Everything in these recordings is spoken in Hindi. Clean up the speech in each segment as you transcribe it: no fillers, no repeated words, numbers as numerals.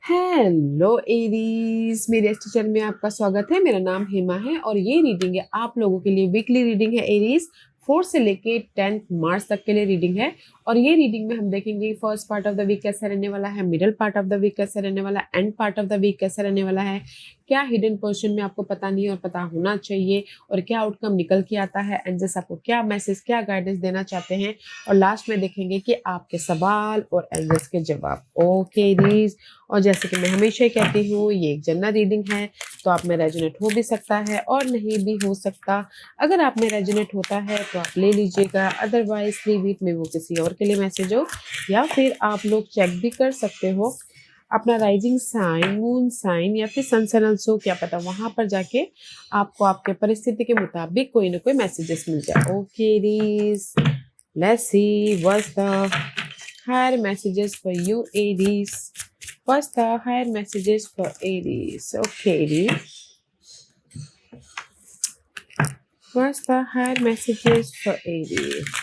हेलो एरीज, मेरे इस चैनल में आपका स्वागत है। मेरा नाम हेमा है और ये रीडिंग है आप लोगों के लिए। वीकली रीडिंग है एरीज, 4 से लेके 10 मार्च तक के लिए रीडिंग है। और ये रीडिंग में हम देखेंगे first part of the week कैसा रहने वाला है, middle part of the week कैसा रहने वाला है, end part of the week कैसा रहने वाला है, क्या हिडन पोर्शन में आपको पता नहीं और पता होना चाहिए, और क्या आउटकम निकल के आता है, एंजल्स आपको क्या मैसेज, क्या गाइडेंस देना चाहते हैं। और लास्ट में देखेंगे कि आपके सवाल और एंजल्स के जवाब। ओके एरीज, और जैसे कि मैं हमेशा ही कहती हूँ, ये एक जनरल रीडिंग है, तो आप में रेजोनेट हो भी सकता है और नहीं भी हो सकता। अगर आप में रेजोनेट होता है तो आप ले लीजिएगा, अदरवाइज लीव इट, में वो किसी और के लिए मैसेज हो। या फिर आप लोग चेक भी कर सकते हो अपना राइजिंग साइन, मून साइन या फिर सन साइन ऑल्सो, क्या पता वहां पर जाके आपको आपके परिस्थिति के मुताबिक कोई ना कोई मैसेजेस मिल जाए। Okay Aries, let's see what's the higher messages for you Aries. What's the higher messages for Aries? Okay, Aries. What's the higher messages for Aries?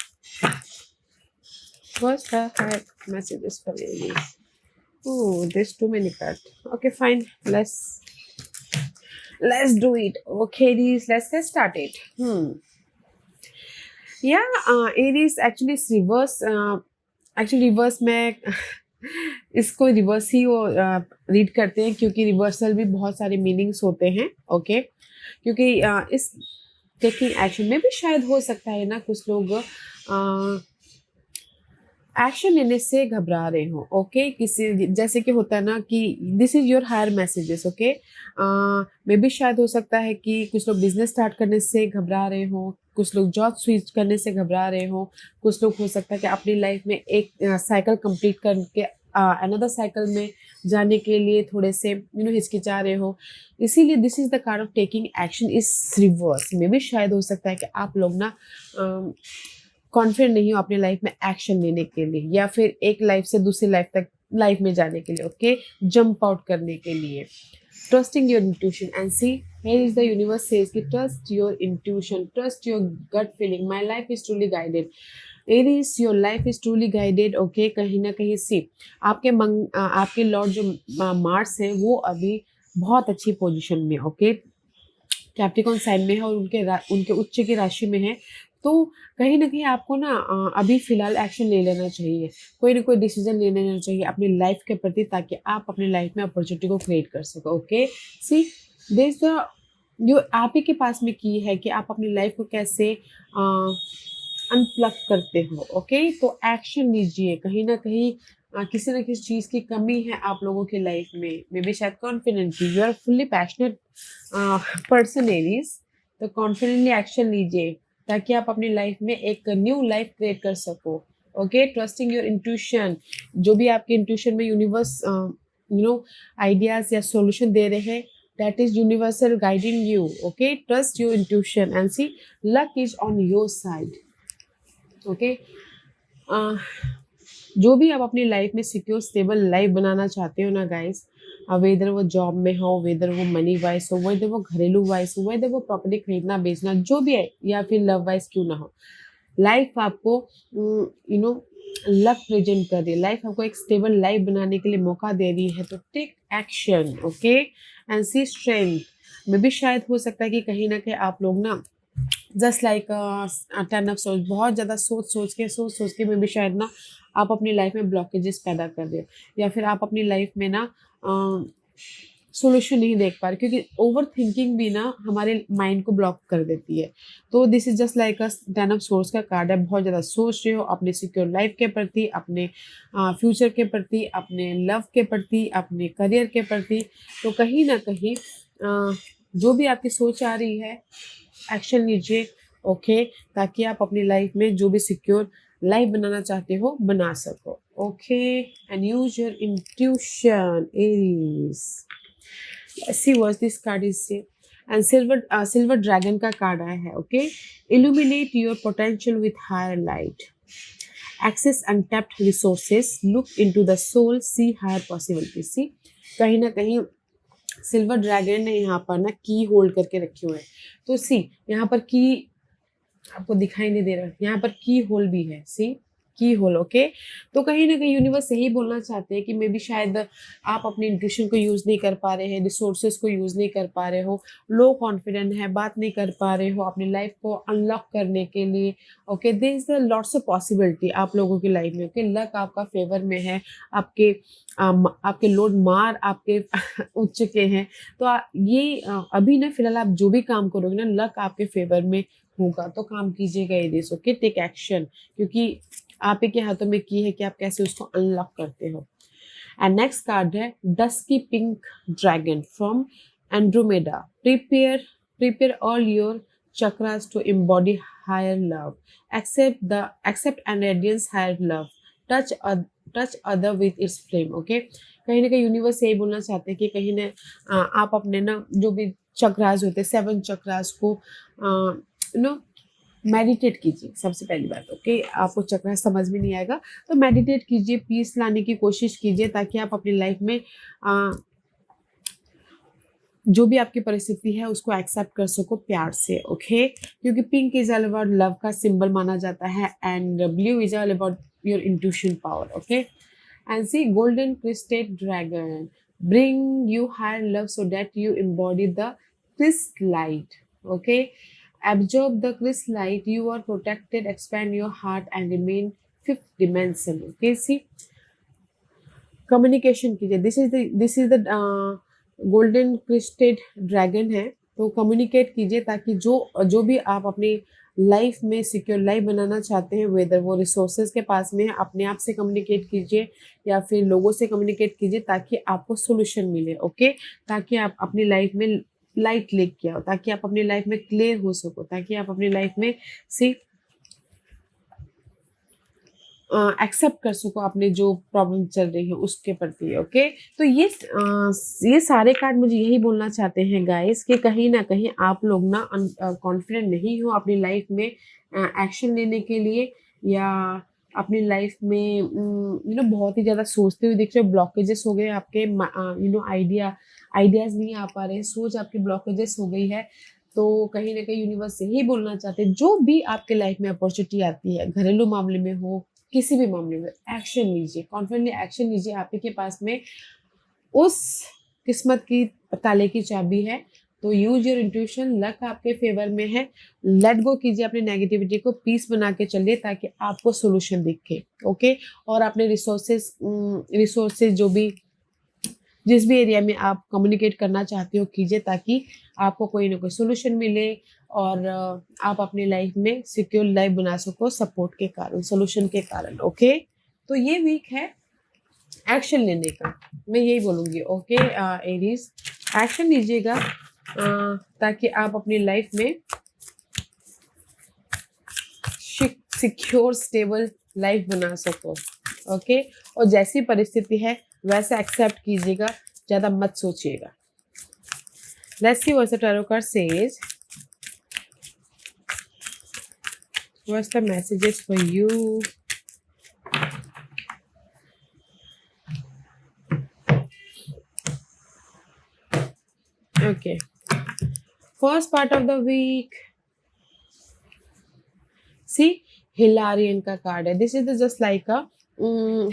What's the higher messages for Aries? Oh, there's too many cards. Okay, fine. Let's do it. Okay, Aries. Let's get started. Yeah, Aries actually is reverse. Actually, reverse में इसको रिवर्स ही वो रीड करते हैं, क्योंकि रिवर्सल भी बहुत सारे मीनिंग्स होते हैं। ओके, क्योंकि इस टेकिंग एक्शन में भी शायद हो सकता है ना, कुछ लोग एक्शन लेने से घबरा रहे हो। ओके, किसी जैसे कि होता है ना कि this is your higher messages. Okay, may भी शायद हो सकता है कि कुछ लोग बिजनेस स्टार्ट करने से घबरा रहे हो, कुछ लोग जॉब स्विच करने से घबरा रहे हो, कुछ लोग हो सकता है कि अपनी लाइफ में एक साइकिल कंप्लीट करके अनदर साइकिल में जाने के लिए थोड़े से हिचकिचा रहे हो। इसीलिए this is the card of taking action is reverse. में भी शायद हो सकता है कि आप लोग ना कॉन्फिडेंट नहीं हो अपने लाइफ में एक्शन लेने के लिए, या फिर एक लाइफ से दूसरी लाइफ में जाने के लिए। ओके, जंप आउट करने के लिए। Trusting your intuition and see, here is the universe says कि trust your intuition, trust your gut feeling, my life is truly guided. Aries, your life is truly guided. Okay, कहीं ना कहीं सी आपके लॉर्ड जो मार्स है वो अभी बहुत अच्छी पोजीशन में, ओके, कैप्रिकॉर्न साइन में है और उनके उच्च की राशि में है। तो कहीं ना कहीं आपको ना अभी फिलहाल एक्शन ले लेना चाहिए, कोई ना कोई डिसीजन ले लेना चाहिए अपनी लाइफ के प्रति, ताकि आप अपनी लाइफ में अपॉर्चुनिटी को क्रिएट कर सको। ओके, सी दिस द जो आप ही के पास में की है कि आप अपनी लाइफ को कैसे अनप्लग करते हो। ओके, तो एक्शन लीजिए। कहीं ना कहीं किसी न किसी चीज़ की कमी है आप लोगों की लाइफ में, मे बी शायद कॉन्फिडेंट की। You are fully passionate person Aries, तो कॉन्फिडेंटली एक्शन लीजिए ताकि आप अपनी लाइफ में एक न्यू लाइफ क्रिएट कर सको। ओके, ट्रस्टिंग योर इंट्यूशन, जो भी आपके इंट्यूशन में यूनिवर्स आइडियाज या सॉल्यूशन दे रहे हैं, that is universal guiding you. Okay, trust your intuition and see, luck is on your side. Okay, जो भी आप अपनी लाइफ में सिक्योर स्टेबल लाइफ बनाना चाहते हो ना गाइस, वेदर वो जॉब में हो, वेदर वो मनी वाइज हो, वेदर वो घरेलू वाइज हो, वेदर वो प्रॉपर्टी खरीदना बेचना जो भी है, या फिर लव वाइज क्यों ना हो, लाइफ आपको लक प्रेजेंट कर रही है, लाइफ आपको एक स्टेबल लाइफ बनाने के लिए मौका दे रही है। तो take action. Okay, and see strength. में भी शायद हो सकता है कि कहीं ना कहीं आप लोग ना जस्ट लाइक टर्न ऑफ सोच, बहुत ज़्यादा सोच सोच के में भी शायद ना आप अपनी लाइफ में ब्लॉकेजेस पैदा कर रहे हो, या फिर आप अपनी लाइफ में ना सोल्यूशन नहीं देख पा रहे, क्योंकि ओवर थिंकिंग भी ना हमारे माइंड को ब्लॉक कर देती है। तो this is just like a ten of source का कार्ड है। बहुत ज़्यादा सोच रहे हो अपने सिक्योर लाइफ के प्रति, अपने फ्यूचर के प्रति, अपने लव के प्रति, अपने करियर के प्रति। तो कहीं ना कहीं जो भी आपकी सोच आ रही है, एक्शन लीजिए। ओके, ताकि आप अपनी लाइफ में जो भी सिक्योर लाइफ बनाना चाहते हो बना सको। Okay, and use your intuition Aries. See what this card is say, and silver dragon का कार्ड आया है। Okay, illuminate your potential with higher light, access untapped resources, look into the soul, see higher possibility. See, कहीं ना कहीं सिल्वर ड्रैगन ने यहाँ पर ना की होल्ड करके रखे हुए हैं। तो सी, यहाँ पर की आपको दिखाई नहीं दे रहा, यहाँ पर की होल भी है। सी, की होल। ओके, तो कहीं ना कहीं यूनिवर्स यही बोलना चाहते हैं कि मे बी शायद आप अपनी इंट्यूशन को यूज़ नहीं कर पा रहे हैं, रिसोर्सेज को यूज़ नहीं कर पा रहे हो, लो कॉन्फिडेंट है, बात नहीं कर पा रहे हो अपनी लाइफ को अनलॉक करने के लिए। Okay, there is lots of possibility आप लोगों की लाइफ में। ओके, लक आपका फेवर में है, आपके आपके लोड मार आपके उठ चुके हैं। तो अभी ना फिलहाल आप जो भी काम करोगे ना, लक आपके फेवर में होगा, तो काम कीजिएगा ये दिस। ओके, टेक एक्शन, क्योंकि आप ही के हाथों में की है कि आप कैसे उसको अनलॉक करते हो। एंड नेक्स्ट कार्ड है dusky pink dragon from Andromeda. Prepare all your chakras to embody higher love. Accept and radiance higher love. Touch other with its flame. Okay, कहीं ना कहीं यूनिवर्स यही बोलना चाहते हैं कि कहीं ना आप अपने ना जो भी चक्रास होते हैं, 7 चक्रास को नो मेडिटेट कीजिए सबसे पहली बात। ओके, आपको चक्र समझ में नहीं आएगा तो मेडिटेट कीजिए, पीस लाने की कोशिश कीजिए, ताकि आप अपनी लाइफ में जो भी आपकी परिस्थिति है उसको एक्सेप्ट कर सको प्यार से। ओके, क्योंकि pink is all about love का सिंबल माना जाता है and blue is all about your intuition power. Okay, and see golden crested dragon bring you higher love so that you embody the Christ light. Okay, absorb the crystal light, you are protected, expand your heart and remain fifth dimension. Okay, see, communication कीजिए, this is the golden crested dragon है, तो कम्युनिकेट कीजिए ताकि जो भी आप अपनी लाइफ में सिक्योर लाइफ बनाना चाहते हैं, वेदर वो रिसोर्सेज के पास में है, अपने आप से कम्युनिकेट कीजिए या फिर लोगों से कम्युनिकेट कीजिए ताकि आपको सोल्यूशन मिले। ओके, ताकि आप अपनी लाइफ में लाइट लेके आओ, ताकि आप अपनी लाइफ में क्लियर हो सको, ताकि आप अपनी लाइफ में से एक्सेप्ट कर सको अपने जो प्रॉब्लम चल रही है उसके प्रति। ओके, तो ये सारे कार्ड मुझे यही बोलना चाहते हैं गाइस कि कहीं ना कहीं आप लोग ना कॉन्फिडेंट नहीं हो अपनी लाइफ में एक्शन लेने के लिए, या अपनी लाइफ में बहुत ही ज़्यादा सोचते हुए दिख रहे हो, ब्लॉकेजेस हो गए आपके, आइडियाज़ नहीं आ पा रहे हैं, सोच आपकी ब्लॉकेजेस हो गई है। तो कहीं ना कहीं यूनिवर्स यही बोलना चाहते हैं, जो भी आपके लाइफ में अपॉर्चुनिटी आती है, घरेलू मामले में हो, किसी भी मामले में, एक्शन लीजिए, कॉन्फिडेंटली एक्शन लीजिए। आप ही के पास में उस किस्मत की ताले की चाबी है, तो यूज योर इंट्यूशन, लक आपके फेवर में है, लेट गो कीजिए अपनी नेगेटिविटी को, पीस बना के चलिए ताकि आपको सोल्यूशन दिखे। ओके, और अपने रिसोर्सेज जो भी जिस भी एरिया में आप कम्युनिकेट करना चाहते हो कीजिए, ताकि आपको कोई ना कोई सोल्यूशन मिले और आप अपनी लाइफ में सिक्योर लाइफ बना सको सपोर्ट के कारण, सोल्यूशन के कारण। ओके, तो ये वीक है एक्शन लेने का, मैं यही बोलूँगी। ओके एरीज, एक्शन लीजिएगा ताकि आप अपनी लाइफ में सिक्योर स्टेबल लाइफ बना सको। ओके, और जैसी परिस्थिति है वैसे एक्सेप्ट कीजिएगा, ज़्यादा मत सोचिएगा। Let's see what the tarot card says, what's the messages for you. Okay, first part of the week, see Hilarion का कार्ड है, this is just like a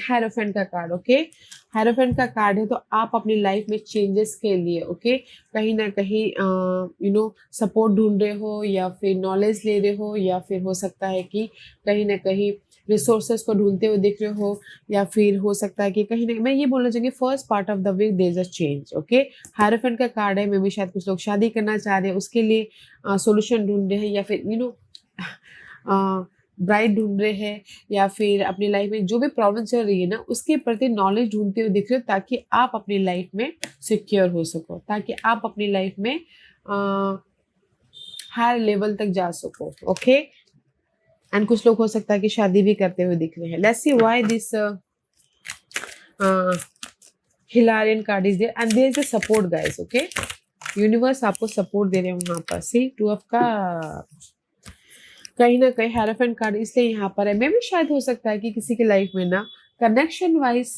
hierophant का कार्ड। ओके, हेरोफेंट का कार्ड है, तो आप अपनी लाइफ में चेंजेस के लिए ओके कहीं ना कहीं सपोर्ट ढूंढ रहे हो, या फिर नॉलेज ले रहे हो, या फिर हो सकता है कि कहीं ना कहीं रिसोर्सेज को ढूंढते हुए दिख रहे हो, या फिर हो सकता है कि कहीं ना मैं ये बोलना चाहूँगी first part of the week there is a change. Okay, hierophant का कार्ड है, मे भी शायद कुछ लोग शादी करना चाह रहे हैं, उसके लिए सोल्यूशन ढूंढ रहे हैं, या फिर ब्राइड ढूंढ रहे हैं, या फिर अपनी लाइफ में जो भी प्रॉब्लम चल रही है ना उसके प्रति नॉलेज ढूंढते हुए दिख रहे हो, ताकि आप अपनी लाइफ में सिक्योर हो सको, ताकि आप अपनी लाइफ में हायर लेवल तक जा सको। ओके, एंड कुछ लोग हो सकता है कि शादी भी करते हुए दिख रहे हैं। Let's see why this Hilarion card is there and there is a support guys. Okay, universe आपको सपोर्ट दे रहे हैं वहां पर। सी 2 ऑफ कप्स, कहीं ना कहीं हेरोफेंट कार्ड इसलिए यहाँ पर है, मे भी शायद हो सकता है कि किसी की लाइफ में ना कनेक्शन वाइज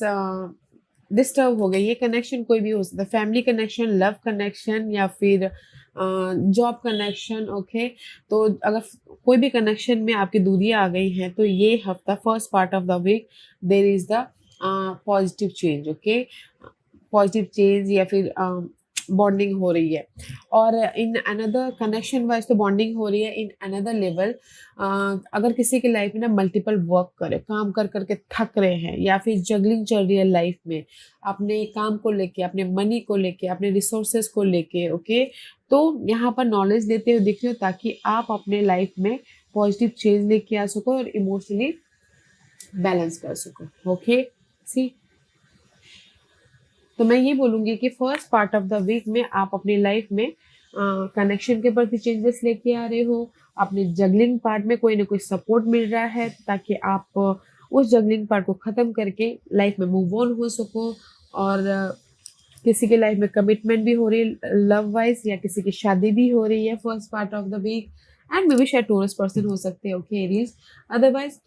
डिस्टर्ब हो गई। ये कनेक्शन कोई भी हो सकता है, फैमिली कनेक्शन, लव कनेक्शन, या फिर जॉब कनेक्शन, ओके। तो अगर कोई भी कनेक्शन में आपकी दूरियां आ गई हैं तो ये हफ्ता first part of the week there is the positive change, okay. Positive change या फिर बॉन्डिंग हो रही है। और इन अनदर कनेक्शन वाइज तो बॉन्डिंग हो रही है इन अनदर लेवल। अगर किसी की लाइफ में ना मल्टीपल वर्क करे, काम कर करके थक रहे हैं या फिर जगलिंग चल रही है लाइफ में, अपने काम को लेके, अपने मनी को लेके, अपने रिसोर्सेज को लेके, ओके। तो यहाँ पर नॉलेज देते हुए दिख रहे हो ताकि आप अपने लाइफ में पॉजिटिव चेंज लेके आ सको और इमोशनली बैलेंस कर सको, ओके। सी, तो मैं ये बोलूँगी कि first part of the week में आप अपनी लाइफ में कनेक्शन के प्रति चेंजेस लेके आ रहे हो। अपने जगलिंग पार्ट में कोई ना कोई सपोर्ट मिल रहा है ताकि आप उस जगलिंग पार्ट को ख़त्म करके लाइफ में मूव ऑन हो सको। और किसी के लाइफ में कमिटमेंट भी हो रही है लव वाइज, या किसी की शादी भी हो रही है first part of the week. And may B शायद टोरस पर्सन हो सकते हैं, okay, Aries. Otherwise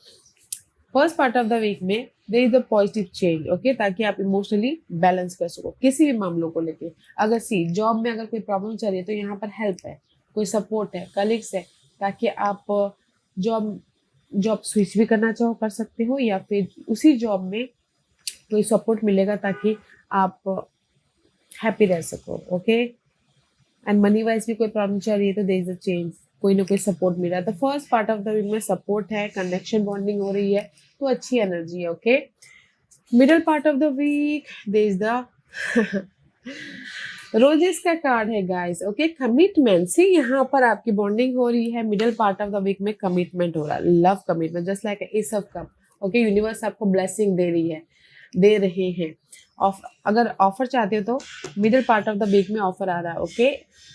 first part of the week में there is a positive change, okay, ताकि आप इमोशनली बैलेंस कर सको किसी भी मामलों को लेके। अगर जॉब में अगर कोई प्रॉब्लम चल रही है तो यहाँ पर हेल्प है, कोई सपोर्ट है, कलीग्स है, ताकि आप जॉब जॉब स्विच भी करना चाहो कर सकते हो, या फिर उसी जॉब में कोई सपोर्ट मिलेगा ताकि आप हैप्पी रह सको, ओके। एंड मनी वाइज भी कोई प्रॉब्लम चल रही है तो देयर इज अ चेंज, कोई ना कोई सपोर्ट मिल रहा है। तो first part of the week में सपोर्ट है, कनेक्शन बॉन्डिंग हो रही है, तो अच्छी एनर्जी है, okay. Middle part of the week there is the roses का कार्ड है गाइस, ओके। कमिटमेंट से यहाँ पर आपकी बॉन्डिंग हो रही है। Middle part of the week में कमिटमेंट हो रहा है, love commitment, just like ace of cup, okay. Universe आपको ब्लेसिंग दे रही है, दे रहे हैं। अगर ऑफर चाहते हो तो middle part of the week में ऑफर आ रहा है, okay.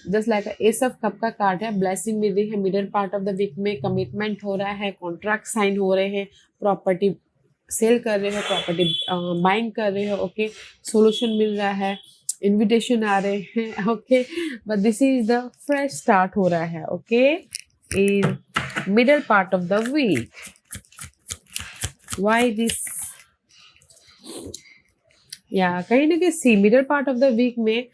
Just like ace of cup का कार्ड है, ब्लेसिंग मिल रही है। Middle part of the week में कमिटमेंट हो रहा है, कॉन्ट्रैक्ट साइन हो रहे हैं, प्रॉपर्टी सेल कर रहे हो, प्रॉपर्टी बाइंग कर रहे हो, ओके। सोल्यूशन मिल रहा है, इनविटेशन आ रहे हैं, okay. But this is the fresh start हो रहा है, okay, in middle part of the week. Why this? या कहीं ना कहीं middle part of the week में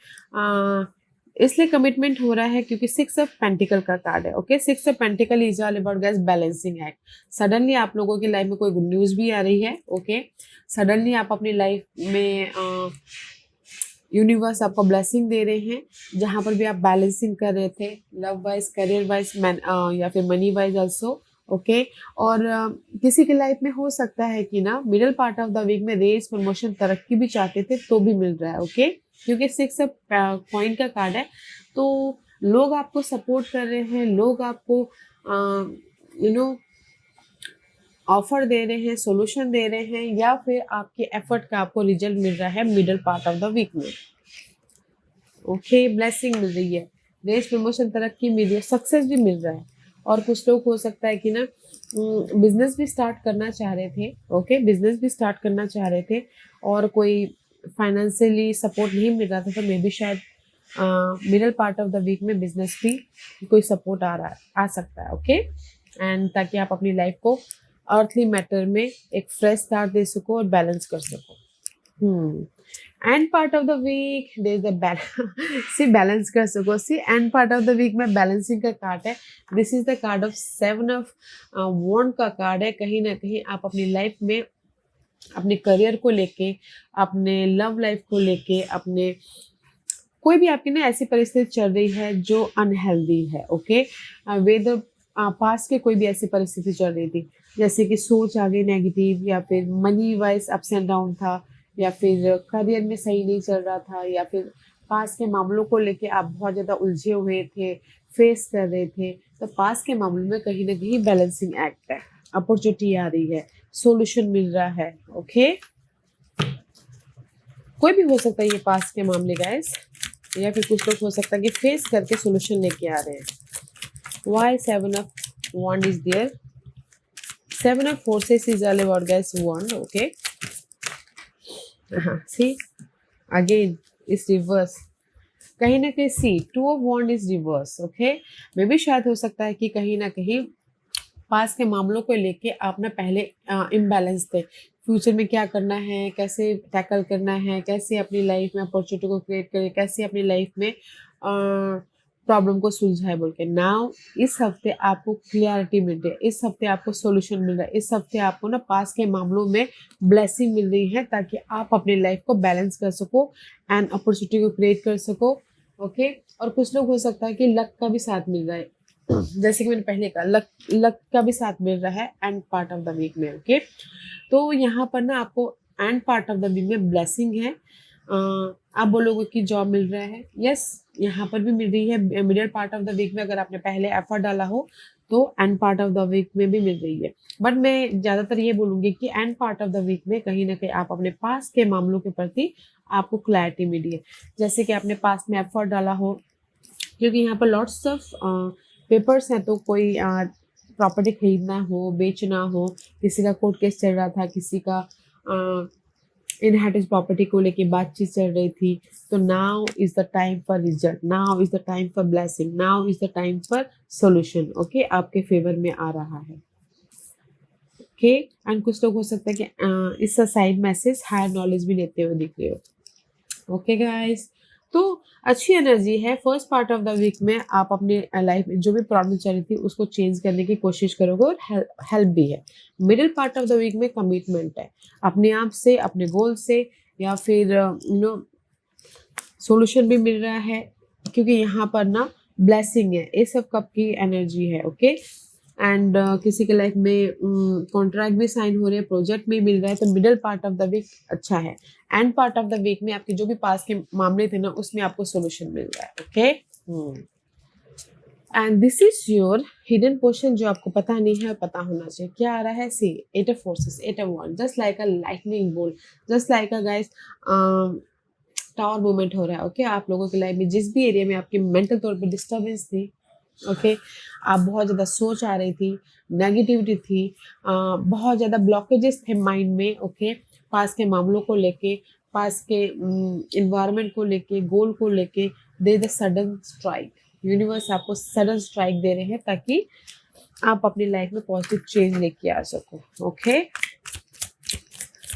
इसलिए कमिटमेंट हो रहा है क्योंकि 6 ऑफ पेंटिकल का कार्ड है, okay. 6 of pentacle is all about guys balancing act. Suddenly आप लोगों की लाइफ में कोई गुड न्यूज भी आ रही है, ओके। सडनली आप अपनी लाइफ में यूनिवर्स आपको ब्लेसिंग दे रहे हैं, जहां पर भी आप बैलेंसिंग कर रहे थे, लव वाइज, करियर वाइज, या फिर मनी वाइज ऑल्सो, ओके। और किसी की लाइफ में हो सकता है कि ना middle part of the week में रेस, प्रमोशन, तरक्की भी चाहते थे तो भी मिल रहा है, ओके। क्योंकि 6 ऑफ कॉइन का कार्ड है, तो लोग आपको सपोर्ट कर रहे हैं, लोग आपको ऑफर दे रहे हैं, सोल्यूशन दे रहे हैं, या फिर आपके एफर्ट का आपको रिजल्ट मिल रहा है middle part of the week में, ओके। ब्लेसिंग मिल रही है, रेस, प्रमोशन, तरक्की मिल रही है, सक्सेस भी मिल रहा है। और कुछ लोग हो सकता है कि ना बिजनेस भी स्टार्ट करना चाह रहे थे, ओके, बिजनेस भी स्टार्ट करना चाह रहे थे और कोई फाइनेंशियली सपोर्ट नहीं मिल रहा था, तो मे बी शायद middle part of the week में बिजनेस भी कोई सपोर्ट आ सकता है, ओके। एंड ताकि आप अपनी लाइफ को अर्थली मैटर में एक फ्रेश स्टार्ट दे सको और बैलेंस कर सको। And part of the week there is a see balance कर सको। See and part of the week में बैलेंसिंग का कार्ड है। This is the card of 7 of wand का कार्ड है। कहीं ना कहीं आप अपनी लाइफ में अपने करियर को लेके, अपने लव लाइफ को लेके, अपने कोई भी आपकी ना ऐसी परिस्थिति चल रही है जो अनहेल्दी है, ओके। वेदर पास के कोई भी ऐसी परिस्थिति चल रही थी, जैसे कि सोच आ गई नेगेटिव, या फिर money wise ups and down था, या फिर करियर में सही नहीं चल रहा था, या फिर पास के मामलों को लेके आप बहुत ज़्यादा उलझे हुए थे, फेस कर रहे थे, तो पास के मामलों में कहीं ना कहीं बैलेंसिंग एक्ट है, अपॉर्चुनिटी आ रही है, सोल्यूशन मिल रहा है, ओके। कोई भी हो सकता है ये पास के मामले गाइस, या फिर कुछ लोग हो सकता है कि फेस करके सोल्यूशन लेके आ रहे हैं। Why 7 of wand is there? 7 of forces is all about guys wand, okay. See again it's reverse. कहीं ना कहीं सी 2 of wand is reverse, okay. मे भी शायद हो सकता है कि कहीं ना कहीं पास के मामलों को लेके आप ना पहले इम्बैलेंस थे, फ्यूचर में क्या करना है, कैसे टैकल करना है, कैसे अपनी लाइफ में अपॉर्चुनिटी को क्रिएट करें, कैसे अपनी लाइफ में प्रॉब्लम को सुलझाए बोल के। नाउ इस हफ्ते आपको क्लियरिटी मिल रही है, इस हफ्ते आपको सॉल्यूशन मिल रहा है, इस हफ्ते आपको ना पास के मामलों में ब्लेसिंग मिल रही है ताकि आप अपनी लाइफ को बैलेंस कर सको एंड अपॉर्चुनिटी को क्रिएट कर सको। ओके, और कुछ लोग हो सकता है कि लक का भी साथ मिल रहा है, जैसे कि मैंने पहले कहा लक लक का भी साथ मिल रहा है end part of the week में। ओके, तो यहाँ पर ना आपको end part of the week में ब्लेसिंग है। आप बोलोगे कि जॉब मिल रहा है, यस यहाँ पर भी मिल रही है middle part of the week में। अगर आपने पहले एफर्ट डाला हो तो end part of the week में भी मिल रही है, बट मैं ज़्यादातर ये बोलूँगी कि end part of the week में कहीं ना कहीं आप अपने पास के मामलों के प्रति आपको क्लैरिटी मिली है, जैसे कि आपने पास में एफर्ट डाला हो, क्योंकि यहाँ पर लॉट्स ऑफ पेपर्स हैं। तो कोई प्रॉपर्टी खरीदना हो, बेचना हो, किसी का कोर्ट केस चल रहा था, किसी का इनहेरिटेंस प्रॉपर्टी को लेके बातचीत चल रही थी, तो now is the time for result, now is the time for blessing, now is the time for solution. Okay, आपके फेवर में आ रहा है। ओके, एंड कुछ लोग हो सकता है कि इसका साइड मैसेज हायर नॉलेज भी लेते हुए दिख रहे हो। ओके गाइस, तो अच्छी एनर्जी है। First part of the week में आप अपने लाइफ में जो भी प्रॉब्लम चल रही थी उसको चेंज करने की कोशिश करोगे और हेल्प भी है। Middle part of the week में कमिटमेंट है अपने आप से, अपने गोल से, या फिर सॉल्यूशन भी मिल रहा है, क्योंकि यहाँ पर ना ब्लेसिंग है, ये सब कप की एनर्जी है। ओके, एंड किसी के लाइफ में कॉन्ट्रैक्ट भी साइन हो रहे हैं, प्रोजेक्ट भी मिल रहा है, तो middle part of the week अच्छा है। End part of the week में आपके जो भी पास के मामले थे ना उसमें आपको सोल्यूशन मिल रहा है। Okay, and this is your hidden portion जो आपको पता नहीं है, पता होना चाहिए। क्या आ रहा है? सी 8 of forces, 8 of one, just like a lightning bolt, just like a guys tower movement हो रहा है। ओके, आप लोगों की लाइफ में जिस भी एरिया में आपकी मेंटल तौर पे डिस्टर्बेंस थी, ओके, आप बहुत ज़्यादा सोच आ रही थी, नेगेटिविटी थी, बहुत ज़्यादा ब्लॉकेजेस थे माइंड में। ओके, पास के मामलों को लेके, पास के इन्वायरमेंट को लेके, गोल को लेके, दे द सडन स्ट्राइक, यूनिवर्स आपको सडन स्ट्राइक दे रहे हैं ताकि आप अपनी लाइफ में पॉजिटिव चेंज लेके आ सको। ओके,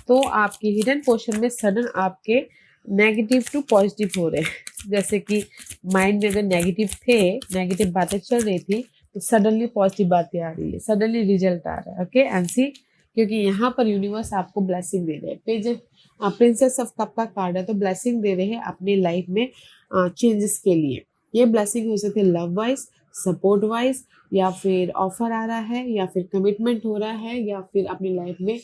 तो आपके हिडन पोर्शन में सडन आपके नेगेटिव टू पॉजिटिव हो रहे हैं, जैसे कि माइंड में अगर नेगेटिव थे, नेगेटिव बातें चल रही थी, तो सडनली पॉजिटिव बातें आ रही है, सडनली रिजल्ट आ रहा है। ओके एनसी, क्योंकि यहाँ पर यूनिवर्स आपको ब्लेसिंग दे रहे हैं। पेज प्रिंसेस ऑफ कप का कार्ड है, तो ब्लेसिंग दे रहे हैं अपनी लाइफ में चेंजेस के लिए। ये ब्लेसिंग हो सकती है लव वाइज, सपोर्ट वाइज, या फिर ऑफर आ रहा है, या फिर कमिटमेंट हो रहा है, या फिर अपनी लाइफ में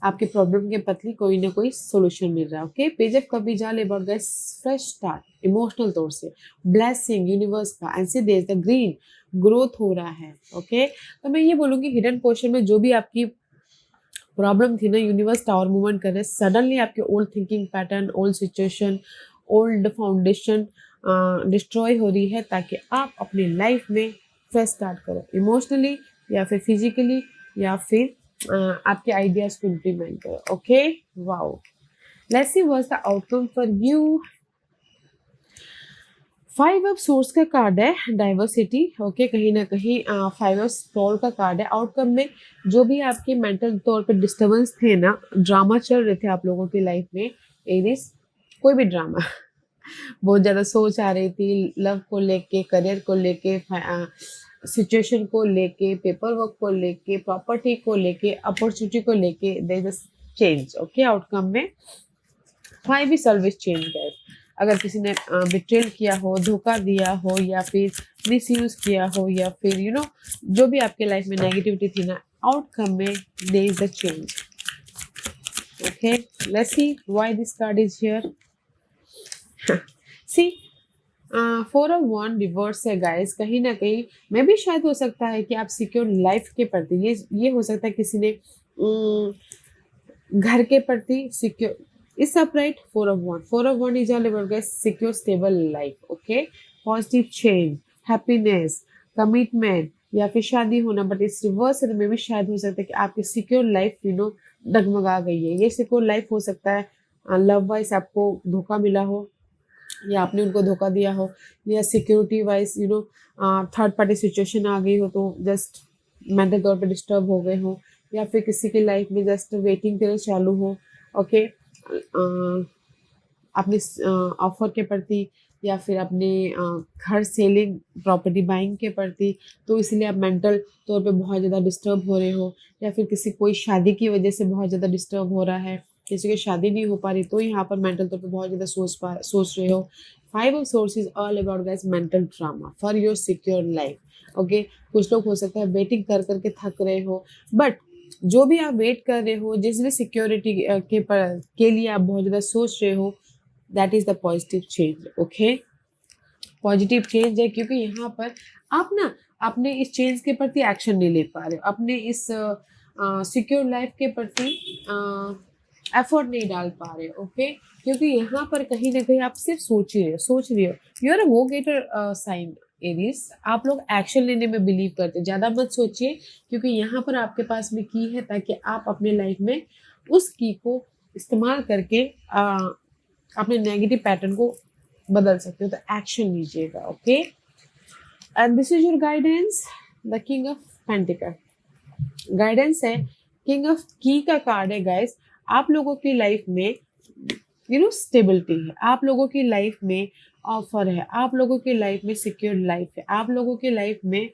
आपके प्रॉब्लम के प्रति कोई ना कोई सोल्यूशन मिल रहा है। ओके, पेज ऑफ कप भी जाले about guys fresh start, emotional तौर से ब्लेसिंग यूनिवर्स का, and see there is the green growth हो रहा है। ओके, तो मैं ये बोलूँगी हिडन पोर्शन में जो भी आपकी प्रॉब्लम थी ना, यूनिवर्स टावर मूवमेंट कर रहे हैं, सडनली आपके old thinking pattern, old situation, old foundation destroy हो रही है ताकि आप अपनी लाइफ में फ्रेश स्टार्ट करो, इमोशनली या फिर फिजिकली, या फिर आपके आइडियाज को इम्प्लीमेंट करो। Okay, wow, let's see what's the outcome for you. 5 of source का कार्ड है, डाइवर्सिटी। ओके, कहीं ना कहीं 5 ऑफ सोर्स का कार्ड है। आउटकम में जो भी आपके मेंटल तौर पे डिस्टर्बेंस थे ना, ड्रामा चल रहे थे आप लोगों की लाइफ में, एरिस कोई भी ड्रामा बहुत ज़्यादा सोच आ रही थी लव को लेके, करियर को लेके, सिचुएशन को लेके, पेपर वर्क को लेके, प्रॉपर्टी को लेके, अपॉर्चुनिटी को लेके, there is change. Okay, outcome में 5 इज ऑलवेज चेंज गाइस। अगर किसी ने बिट्रेल किया हो, धोखा दिया हो, या फिर मिस यूज किया हो, या फिर यू नो जो भी आपके लाइफ में नेगेटिविटी थी ना, आउटकम में there is the change. Okay, let's see why this card is here. See 4 of wand reverse है गाइस। कहीं ना कहीं मैं भी शायद हो सकता है कि आप सिक्योर लाइफ के प्रति, ये हो सकता है किसी ने घर के प्रति सिक्योर इस upright. 4 of one is all about guys secure stable life. Okay, positive change, happiness, commitment, या फिर शादी होना, बट इस रिवर्स में भी शायद हो सकता है कि आपकी सिक्योर लाइफ डगमगा गई है। ये सिक्योर लाइफ हो सकता है लव वाइज आपको धोखा मिला हो, या आपने उनको धोखा दिया हो, या security wise third party situation आ गई हो, तो जस्ट मेंटल तौर पे डिस्टर्ब हो गए हो, या फिर किसी की लाइफ में जस्ट वेटिंग पीरियड चालू हो। ओके, अपने ऑफर के प्रति या फिर अपने घर सेलिंग प्रॉपर्टी बाइंग के प्रति, तो इसलिए आप मेंटल तौर पे बहुत ज़्यादा डिस्टर्ब हो रहे हो, या फिर किसी कोई शादी की वजह से बहुत ज़्यादा डिस्टर्ब हो रहा है, किसी की शादी नहीं हो पा रही तो यहाँ पर मेंटल तौर पे बहुत ज़्यादा सोच रहे हो। 5 of source is all about guys mental drama for your secure life. Okay, कुछ लोग हो सकता है वेटिंग कर करके थक रहे हो, बट जो भी आप वेट कर रहे हो, जिस भी सिक्योरिटी के लिए आप बहुत ज़्यादा सोच रहे हो, that is the positive change. Okay, positive change है, क्योंकि यहाँ पर आप ना अपने इस चेंज के प्रति एक्शन नहीं ले पा रहे हो, अपने इस सिक्योर लाइफ के प्रति एफर्ट नहीं डाल पा रहे हो। ओके, क्योंकि यहाँ पर कहीं ना कहीं आप सिर्फ सोच रही हो। You are a go getter sign Aries, आप लोग एक्शन लेने में बिलीव करते हैं, ज़्यादा मत सोचिए, क्योंकि यहाँ पर आपके पास में की है ताकि आप अपने लाइफ में उस की को इस्तेमाल करके अपने नेगेटिव पैटर्न को बदल सकते हो, तो एक्शन लीजिएगा। Okay, and this is your guidance, the king of pentacle guidance है। किंग ऑफ की का कार्ड है गाइस। आप लोगों की लाइफ में स्टेबिलिटी है, आप लोगों की लाइफ में ऑफर है, आप लोगों की लाइफ में सिक्योर लाइफ है, आप लोगों की लाइफ में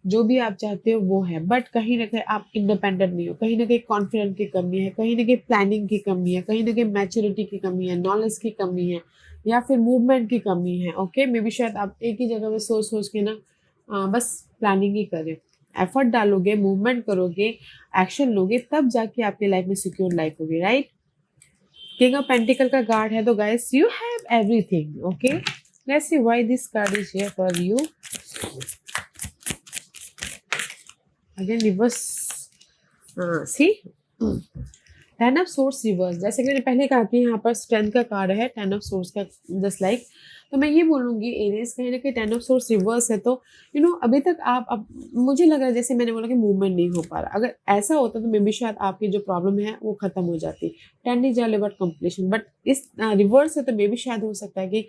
जो भी आप चाहते हो वो है, बट कहीं ना कहीं आप इंडिपेंडेंट नहीं हो, कहीं ना कहीं कॉन्फिडेंस की कमी है, कहीं ना कहीं प्लानिंग की कमी है, कहीं ना कहीं मैच्योरिटी की कमी है, नॉलेज की कमी है, या फिर मूवमेंट की कमी है। ओके, मे बी शायद आप एक ही जगह में सोच के ना बस प्लानिंग ही करें। एफर्ट डालोगे, मूवमेंट करोगे, एक्शन लोगे, तब जाके आपकी लाइफ में सिक्योर लाइफ होगी, राइट। किंग ऑफ पेंटिकल का कार्ड है, तो guys you have everything. Okay, let's see why this card is here for you. Again reverse, see 10 of swords reverse. जैसे कि मैंने पहले कहा कि यहाँ पर स्ट्रेंथ का कार्ड है, 10 ऑफ सोर्स का, जस्ट लाइक। तो मैं ये बोलूँगी एरीज कहीं ना कहीं 10 ऑफ सोर्स रिवर्स है, तो अभी तक आप अब मुझे लग रहा है जैसे मैंने बोला कि मूवमेंट नहीं हो पा रहा। अगर ऐसा होता तो मे बी शायद आपकी जो प्रॉब्लम है वो खत्म हो जाती। 10 is all about completion, but इस रिवर्स है तो मे बी शायद हो सकता है कि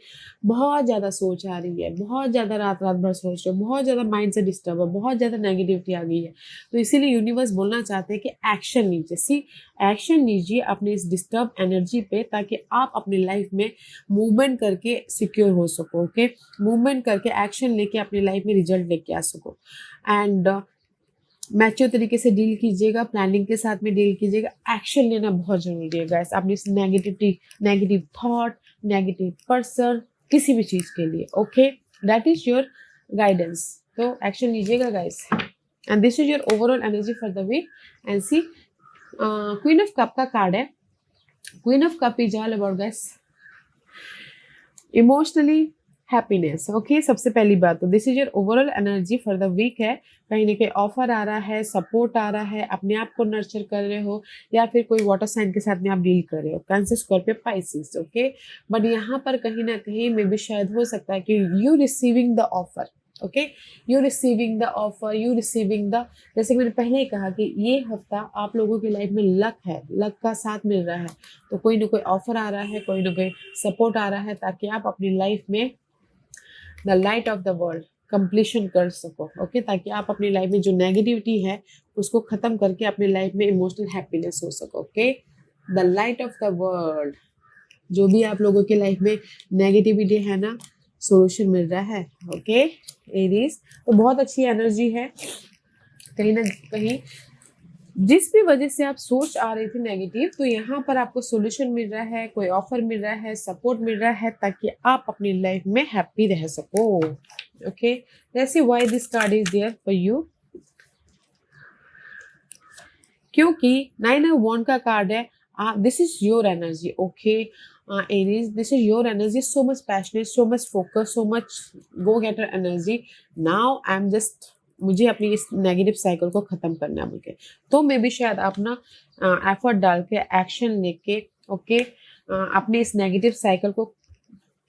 बहुत ज़्यादा सोच आ रही है, बहुत ज़्यादा रात भर सोच रहे हो, बहुत ज़्यादा माइंड से डिस्टर्ब है, बहुत ज़्यादा नेगेटिविटी आ गई है, तो इसीलिए यूनिवर्स बोलना चाहते हैं कि एक्शन लीजिए। सी, एक्शन लीजिए अपने इस डिस्टर्ब एनर्जी पे, ताकि आप अपनी लाइफ में मूवमेंट करके सिक्योर हो सको। ओके, मूवमेंट करके एक्शन लेके अपनी लाइफ में रिजल्ट लेके आ सको, एंड मैच्योर तरीके से डील कीजिएगा, प्लानिंग के साथ में डील कीजिएगा। एक्शन लेना बहुत जरूरी है गाइस, अपनी इस नेगेटिव थॉट, नेगेटिव पर्सन, किसी भी चीज के लिए। Okay, that is your guidance, तो एक्शन लीजिएगा guys. And this is your overall energy for the week. And see, queen of cup का कार्ड है। Queen of cup is all about guys emotionally happiness. Okay, सबसे पहली बात तो this is your overall energy for the week है। कहीं ना कहीं ऑफर आ रहा है, सपोर्ट आ रहा है, अपने आप को नर्चर कर रहे हो, या फिर कोई वाटर साइन के साथ में आप डील कर रहे हो, cancer, Scorpio, Pisces. Okay, but यहाँ पर कहीं ना कहीं में भी शायद हो सकता है कि you receiving the offer. Okay, you receiving the offer, you receiving the, जैसे कि मैंने पहले ही कहा कि ये हफ्ता आप लोगों की लाइफ में लक है, लक का साथ मिल रहा है, तो कोई ना कोई ऑफर आ रहा है, कोई ना कोई सपोर्ट आ रहा है, ताकि आप अपनी लाइफ में the light of the world completion कर सको। ओके, ताकि आप अपनी लाइफ में जो नेगेटिविटी है उसको खत्म करके अपनी लाइफ में इमोशनल हैप्पीनेस हो सको। Okay, the light of the world, जो भी आप लोगों की लाइफ में नेगेटिविटी है ना, सोल्यूशन मिल रहा है। ओके एरीज, तो बहुत अच्छी एनर्जी है। कहीं ना कहीं जिस भी वजह से आप सोच आ रही थी नेगेटिव, तो यहाँ पर आपको सोल्यूशन मिल रहा है, कोई ऑफर मिल रहा है, सपोर्ट मिल रहा है, ताकि आप अपनी लाइफ में हैप्पी रह सको। Okay, let's see why this card is there for you. क्योंकि 9 ऑफ वॉन्ड का कार्ड है। This is your energy. Okay Aries, this is your energy, so much passionate, so much focus, so much go getter energy. Now I am just, मुझे अपनी इस नेगेटिव साइकिल को खत्म करना है मुझे, तो मे बी शायद आप ना एफर्ट डाल के एक्शन लेके, ओके, अपनी इस नेगेटिव साइकिल को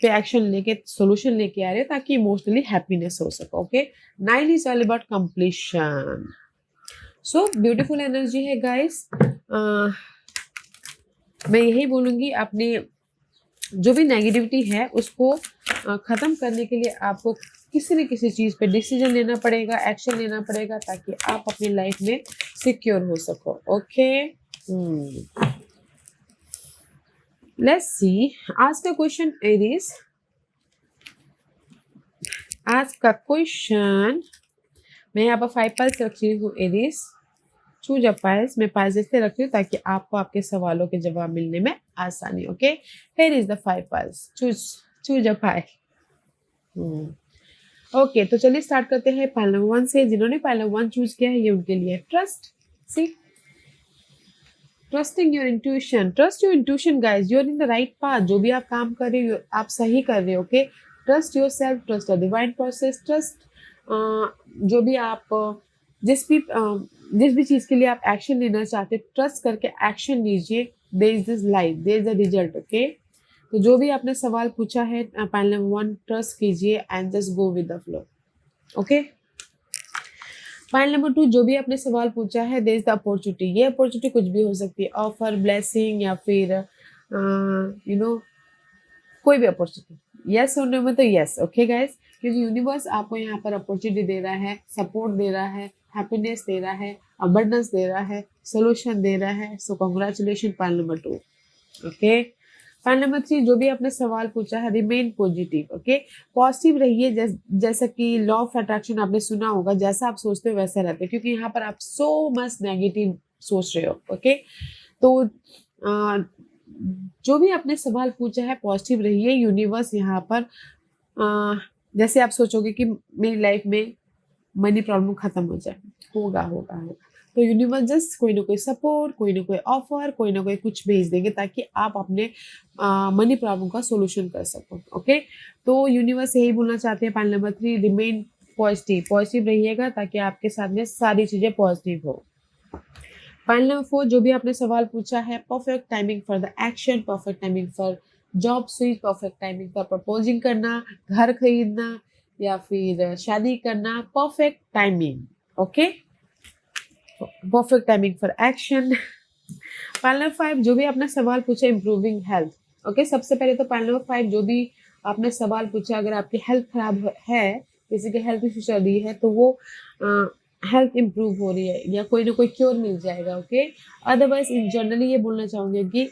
पे एक्शन लेके सोल्यूशन लेके आ रहे हो, ताकि इमोशनली हैप्पीनेस हो सको। Okay, 9 is all about completion. So beautiful energy है गाइस। मैं यही बोलूँगी, अपनी जो भी नेगेटिविटी है उसको ख़त्म करने के लिए आपको किसी न किसी चीज़ पे डिसीजन लेना पड़ेगा, एक्शन लेना पड़ेगा, ताकि आप अपनी लाइफ में सिक्योर हो सको। Okay, Let's see. Ask a question, Aries. Ask a question. मैं यहाँ पर 5 पाइल्स रखी हूँ एरीज। चूज अ पाइल्स, मैं पाइल्स इसलिए रख रही हूँ ताकि आपको आपके सवालों के जवाब मिलने में आसानी। Okay, here is the 5 piles. Choose a pile. Okay, तो चलिए स्टार्ट करते हैं पाइल नंबर 1 से। जिन्होंने पाइल नंबर 1 चूज किया है ये उनके लिए trust. See, trusting your intuition. Trust your intuition guys, you are in the right path. जो भी आप काम कर रहे हो आप सही कर रहे हो। Okay, trust your self, trust the divine process, trust जो भी आप जिस भी चीज के लिए आप एक्शन लेना चाहते हैं, ट्रस्ट करके एक्शन लीजिए। There is this life, there is the result. Okay, तो जो भी आपने सवाल पूछा है पाइल नंबर 1, ट्रस्ट कीजिए and just go with the flow. Okay, pile number 2, जो भी आपने सवाल पूछा है, देयर इज द अपॉर्चुनिटी। ये अपॉर्चुनिटी कुछ भी हो सकती है, ऑफर, ब्लेसिंग या फिर कोई भी अपॉर्चुनिटी। यस और नो में तो यस। ओके गाइस, क्योंकि यूनिवर्स आपको यहाँ पर अपॉर्चुनिटी दे रहा है, सपोर्ट दे रहा है, हैप्पीनेस दे रहा है, अबंडेंस दे रहा है, सोल्यूशन दे रहा है। So congratulation pile number 2। Okay, pile number 3, जो भी आपने सवाल पूछा है, रिमेन पॉजिटिव। ओके, पॉजिटिव रहिए। जैसा कि लॉ ऑफ अट्रैक्शन आपने सुना होगा, जैसा आप सोचते हो वैसा रहता है, क्योंकि यहाँ पर आप सो मच नेगेटिव सोच रहे हो। ओके, तो जो भी आपने सवाल पूछा है पॉजिटिव रहिए। यूनिवर्स यहाँ पर जैसे आप सोचोगे कि मेरी लाइफ में मनी प्रॉब्लम खत्म हो जाए, होगा होगा होगा, तो यूनिवर्स जस्ट कोई ना कोई सपोर्ट, कोई ना कोई ऑफर, कोई ना कोई कुछ भेज देंगे ताकि आप अपने मनी प्रॉब्लम का सोल्यूशन कर सको। ओके, तो यूनिवर्स यही बोलना चाहते हैं pile number 3, remain positive. Positive रहिएगा ताकि आपके साथ में सारी चीजें पॉजिटिव हो। पाइल नंबर 4, जो भी आपने सवाल पूछा है, perfect timing for the action, perfect timing for job switch, perfect timing for proposing करना, घर खरीदना या फिर शादी करना, perfect timing. Okay, perfect timing for action. Pile number 5, जो भी आपने सवाल पूछा, इम्प्रूविंग हेल्थ। ओके, सबसे पहले तो पाइल नंबर 5, जो भी आपने सवाल पूछा, अगर आपकी हेल्थ खराब है, किसी की हेल्थ इशू चल रही है, तो वो हेल्थ इंप्रूव हो रही है या कोई ना कोई क्योर मिल जाएगा। ओके, अदरवाइज इन जनरली ये बोलना चाहूँगी कि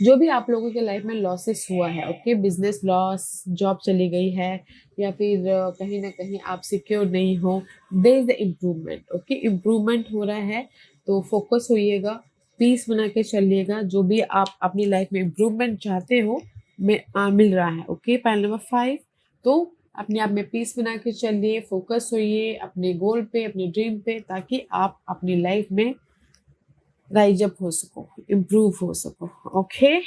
जो भी आप लोगों के लाइफ में लॉसेस हुआ है, ओके, बिजनेस लॉस, जॉब चली गई है या फिर कहीं ना कहीं आप सिक्योर नहीं हो, there is the improvement. Okay, improvement हो रहा है, तो फोकस होइएगा, पीस बना के चलिएगा। जो भी आप अपनी लाइफ में इम्प्रूवमेंट चाहते हो मिल रहा है। ओके, पाइल नंबर 5, तो अपने आप में पीस बना के चलिए, फोकस होइए अपने गोल पे, अपने ड्रीम पे, ताकि आप अपनी लाइफ में राइज अप हो सको, इम्प्रूव हो सको। ओके,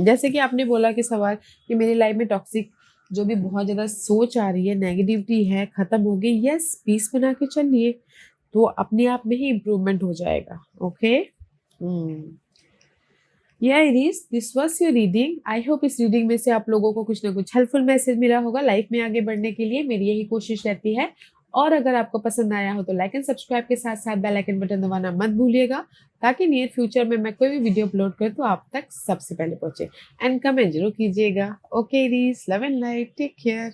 जैसे कि आपने बोला कि सवाल कि मेरी लाइफ में टॉक्सिक जो भी बहुत ज़्यादा सोच आ रही है, नेगेटिविटी है, खत्म हो गई। यस, पीस बना के चलिए, तो अपने आप में ही इम्प्रूवमेंट हो जाएगा। ओके, या इरीज, this was your reading. I hope इस रीडिंग में से आप लोगों को कुछ ना कुछ हेल्पफुल मैसेज मिला होगा। लाइफ में आगे बढ़ने के लिए मेरी यही कोशिश रहती है। और अगर आपको पसंद आया हो तो लाइक एंड सब्सक्राइब के साथ साथ बेल आइकन बटन दबाना मत भूलिएगा, ताकि नियर फ्यूचर में मैं कोई भी वीडियो अपलोड करूँ तो आप तक सबसे पहले पहुंचे। एंड कमेंट जरूर कीजिएगा। Okay Aries, love and light, take care.